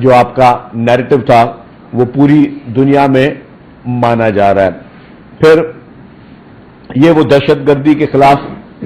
جو آپ کا نیریٹو تھا وہ پوری دنیا میں مانا جا رہا ہے. پھر یہ وہ دہشت گردی کے خلاف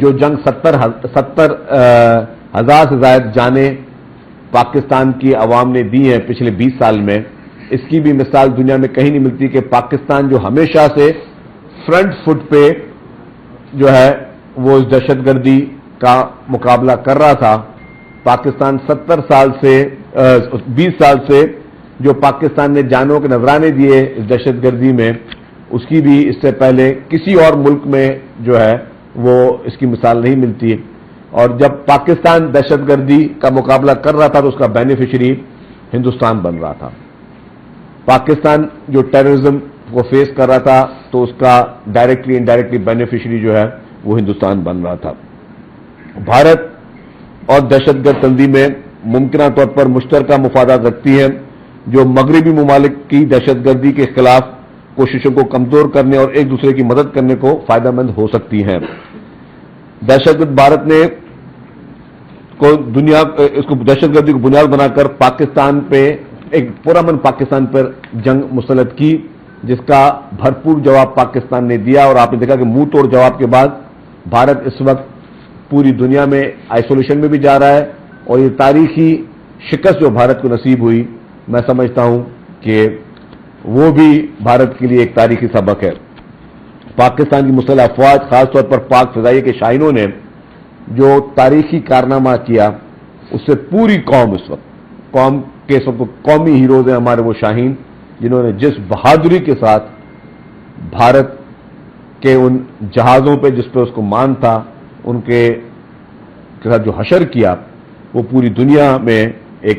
جو جنگ 70,000 سے زائد جانیں پاکستان کی عوام نے دی ہیں پچھلے 20 سال میں، اس کی بھی مثال دنیا میں کہیں نہیں ملتی کہ پاکستان جو ہمیشہ سے فرنٹ فٹ پہ جو ہے وہ اس دہشت گردی کا مقابلہ کر رہا تھا. پاکستان 20 سال سے جو پاکستان نے جانوں کے نذرانے دیے اس دہشت گردی میں، اس کی بھی اس سے پہلے کسی اور ملک میں جو ہے وہ اس کی مثال نہیں ملتی. اور جب پاکستان دہشت گردی کا مقابلہ کر رہا تھا تو اس کا بینیفیشری ہندوستان بن رہا تھا. پاکستان جو ٹیررزم کو فیس کر رہا تھا تو اس کا ڈائریکٹلی انڈائریکٹلی بینیفیشری جو ہے وہ ہندوستان بن رہا تھا. بھارت اور دہشت گرد تنظیمیں ممکنہ طور پر مشترکہ مفادات رکھتی ہیں جو مغربی ممالک کی دہشت گردی کے خلاف کوششوں کو کمزور کرنے اور ایک دوسرے کی مدد کرنے کو فائدہ مند ہو سکتی ہیں. دہشت گرد بھارت نے اس کو دہشت گردی کو بنیاد بنا کر پاکستان پہ ایک پرامن پاکستان پر جنگ مسلط کی، جس کا بھرپور جواب پاکستان نے دیا. اور آپ نے دیکھا کہ منہ توڑ جواب کے بعد بھارت اس وقت پوری دنیا میں آئسولیشن میں بھی جا رہا ہے. اور یہ تاریخی شکست جو بھارت کو نصیب ہوئی، میں سمجھتا ہوں کہ وہ بھی بھارت کے لیے ایک تاریخی سبق ہے. پاکستان کی مسلح افواج، خاص طور پر پاک فضائیہ کے شاہینوں نے جو تاریخی کارنامہ کیا، اس سے پوری قوم اس وقت قومی ہیروز ہیں ہمارے وہ شاہین، جنہوں نے جس بہادری کے ساتھ بھارت کے ان جہازوں پہ جس پہ اس کو مان تھا ان کے ساتھ جو حشر کیا، وہ پوری دنیا میں ایک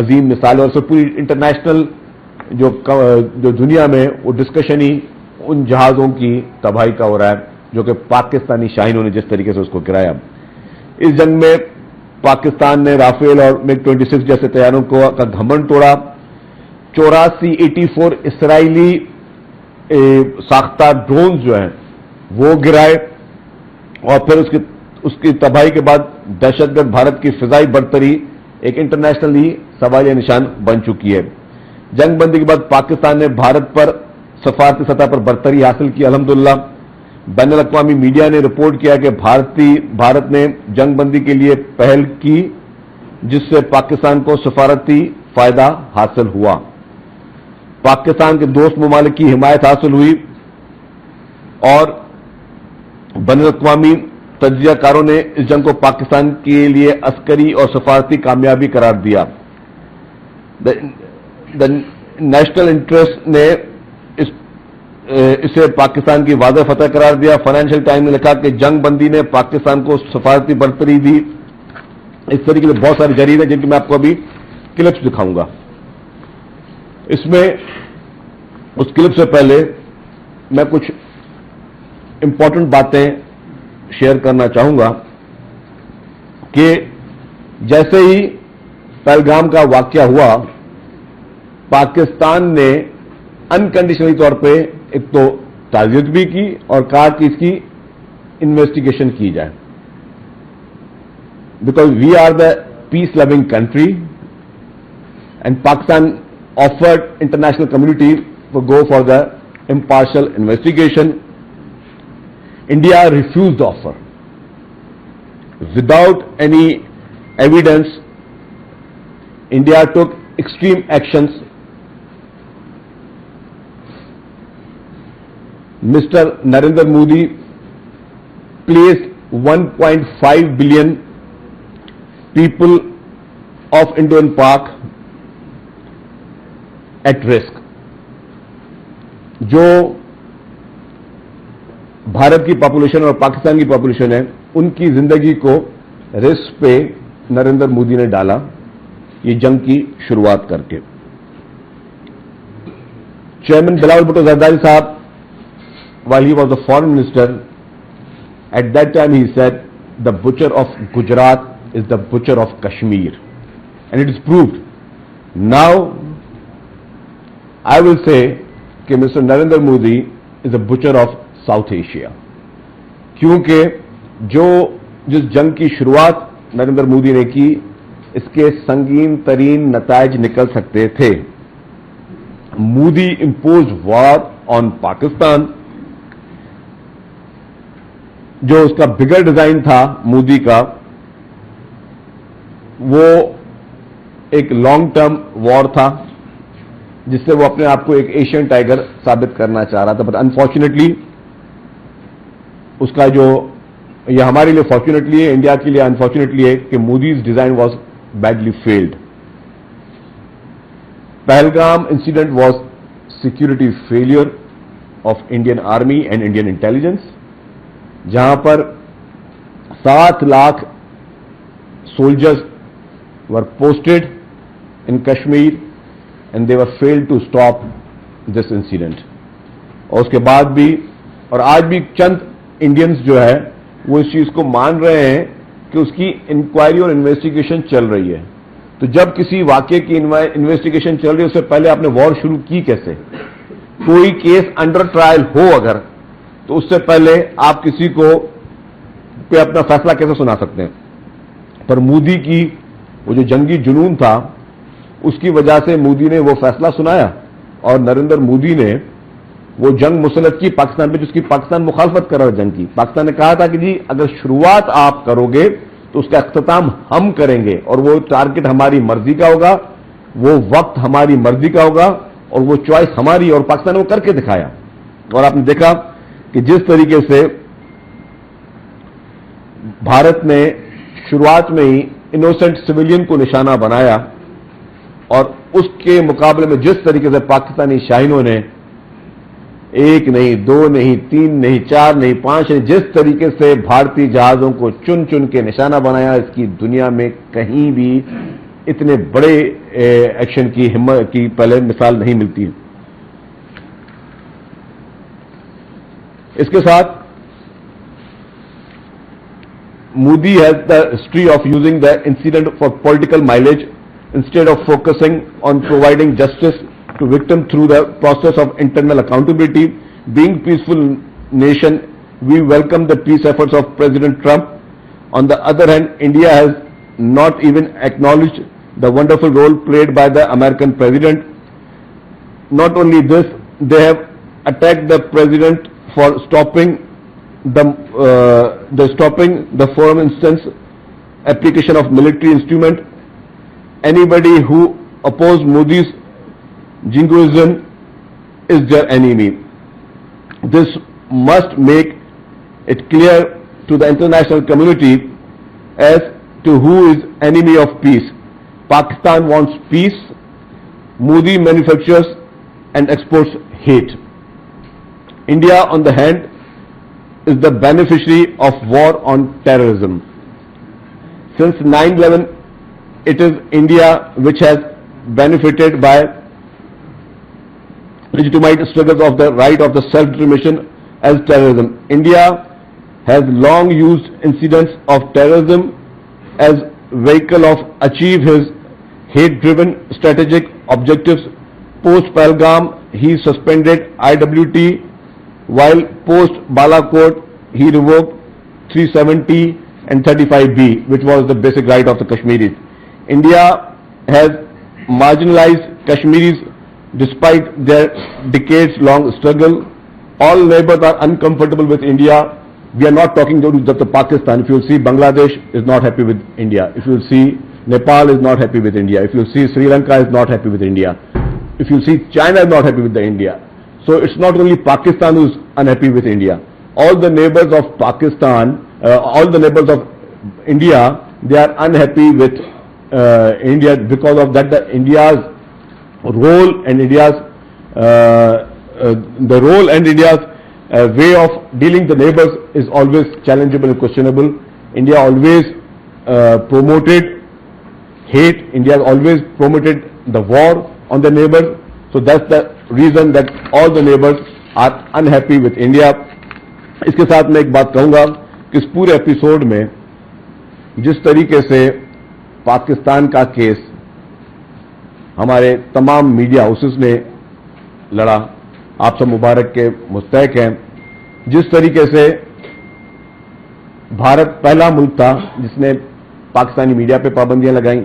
عظیم مثال ہے. اور پوری انٹرنیشنل جو دنیا میں وہ ڈسکشن ہی ان جہازوں کی تباہی کا ہو رہا ہے جو کہ پاکستانی شاہینوں نے جس طریقے سے اس کو گرایا. اس جنگ میں پاکستان نے رافیل اور MiG 26 جیسے طیاروں کا گھمنڈ توڑا. 84 اسرائیلی ساختہ ڈرونز جو ہیں وہ گرائے. اور پھر اس کی تباہی کے بعد دہشت گرد بھارت کی فضائی برتری ایک انٹرنیشنلی سوالیہ نشان بن چکی ہے. جنگ بندی کے بعد پاکستان نے بھارت پر سفارتی سطح پر برتری حاصل کی الحمدللہ. بین الاقوامی میڈیا نے رپورٹ کیا کہ بھارت نے جنگ بندی کے لیے پہل کی جس سے پاکستان کو سفارتی فائدہ حاصل ہوا. پاکستان کے دوست ممالک کی حمایت حاصل ہوئی اور بین الاقوامی تجزیہ کاروں نے اس جنگ کو پاکستان کے لیے عسکری اور سفارتی کامیابی قرار دیا. نیشنل انٹرسٹ نے اسے پاکستان کی واضح فتح قرار دیا. فائنینشیل ٹائم نے لکھا کہ جنگ بندی نے پاکستان کو سفارتی برتری دی. اس طریقے سے بہت سارے جریدے ہیں جن کی میں آپ کو ابھی کلپس دکھاؤں گا. اس میں اس کلپ سے پہلے میں کچھ امپورٹنٹ باتیں شیئر کرنا چاہوں گا کہ جیسے ہی پہلگام کا واقعہ ہوا، پاکستان نے انکنڈیشنلی طور پہ ایک تو تعزیت بھی کی اور کہا کہ اس کی انویسٹیگیشن کی جائے، because we are the peace loving country and Pakistan offered international community to go for the impartial investigation. India refused the offer. Without any evidence, India took extreme actions. Mr. Narendra Modi placed 1.5 billion people of Indo and Pak at risk. جو بھارت کی population اور پاکستان کی population ہے ان کی زندگی کو risk پہ نریندر مودی نے ڈالا یہ جنگ کی شروعات کر کے. چیئرمین بلاول بھٹو زرداری صاحب while he was the foreign minister, at that time he said the butcher of Gujarat is the butcher of Kashmir, and it is proved. Now I will say کہ Mr. Narendra Modi is a butcher of South Asia, کیونکہ جس جنگ کی شروعات نریندر مودی نے کی اس کے سنگین ترین نتائج نکل سکتے تھے. مودی امپوز وار آن پاکستان. جو اس کا بگر ڈیزائن تھا مودی کا، وہ ایک لانگ ٹرم وار تھا جس سے وہ اپنے آپ کو ایک ایشین ٹائیگر ثابت کرنا چاہ رہا تھا. بٹ انفارچونیٹلی اس کا جو، یہ ہمارے لیے فارچونیٹلی ہے، انڈیا کے لیے انفارچونیٹلی ہے کہ Modi's design was badly failed. Pahalgam incident was security failure of Indian army and Indian intelligence, جہاں پر 7 lakh soldiers were posted in Kashmir and they were failed to stop this incident. اور اس کے بعد بھی اور آج بھی چند انڈینز جو ہے وہ اس چیز کو مان رہے ہیں کہ اس کی انکوائری اور انویسٹیگیشن چل رہی ہے. تو جب کسی واقعے کی انویسٹیگیشن چل رہی ہے اس سے پہلے آپ نے وار شروع کی کیسے؟ کوئی کیس انڈر ٹرائل ہو اگر، تو اس سے پہلے آپ کسی کو پہ اپنا فیصلہ کیسے سنا سکتے ہیں؟ پر مودی کی وہ جو جنگی جنون تھا اس کی وجہ سے مودی نے وہ فیصلہ سنایا، اور نریندر مودی نے وہ جنگ مسلط کی پاکستان پہ، جس کی پاکستان مخالفت کر رہا تھا جنگ کی. پاکستان نے کہا تھا کہ جی اگر شروعات آپ کرو گے تو اس کا اختتام ہم کریں گے، اور وہ ٹارگٹ ہماری مرضی کا ہوگا، وہ وقت ہماری مرضی کا ہوگا، اور وہ چوائس ہماری. اور پاکستان نے وہ کر کے دکھایا. اور آپ نے دیکھا کہ جس طریقے سے بھارت نے شروعات میں ہی انوسنٹ سویلین کو نشانہ بنایا، اور اس کے مقابلے میں جس طریقے سے پاکستانی شاہینوں نے 1 نہیں 2 نہیں 3 نہیں 4 نہیں 5 نہیں جس طریقے سے بھارتی جہازوں کو چن چن کے نشانہ بنایا، اس کی دنیا میں کہیں بھی اتنے بڑے ایکشن کی ہمت کی پہلے مثال نہیں ملتی ہے. اس کے ساتھ Modi has the history of using the incident for political mileage instead of focusing on providing justice to victims through the process of internal accountability. Being peaceful nation, we welcome the peace efforts of President Trump. On the other hand, India has not even acknowledged the wonderful role played by the American president. Not only this, they have attacked the president for stopping the for instance application of military instrument. Anybody who oppose Modi's jingoism is their enemy. This must make it clear to the international community as to who is enemy of peace. Pakistan wants peace. Modi manufactures and exports hate. India, on the hand, is the beneficiary of war on terrorism. Since 9/11, it is India which has benefited by legitimate struggles of the right of the self-determination as terrorism. India has long used incidents of terrorism as vehicle of achieve his hate-driven strategic objectives. Post Pahalgam, he suspended IWT, while post Balakot, he revoked 370 and 35B, which was the basic right of the Kashmiris. India has marginalized Kashmiris despite their decades-long struggle. All neighbors are uncomfortable with India. We are not talking just to Pakistan. If you see, Bangladesh is not happy with India. If you see, Nepal is not happy with India. If you see, Sri Lanka is not happy with India. If you see, China is not happy with India. So it's not only Pakistan who's unhappy with India. All the neighbors of Pakistan, all the neighbors of India, they are unhappy with India. Because of that, India's role and India's way of dealing the neighbors is always challengeable and questionable. India always promoted hate. India always promoted the war on the neighbors. So that's the reason that all the neighbors are unhappy with India. اس کے ساتھ میں ایک بات کہوں گا کہ اس پورے episode میں جس طریقے سے پاکستان کا کیس ہمارے تمام میڈیا ہاؤسز نے لڑا، آپ سب مبارک کے مستحق ہیں. جس طریقے سے بھارت پہلا ملک تھا جس نے پاکستانی میڈیا پہ پابندیاں لگائیں،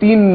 3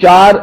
4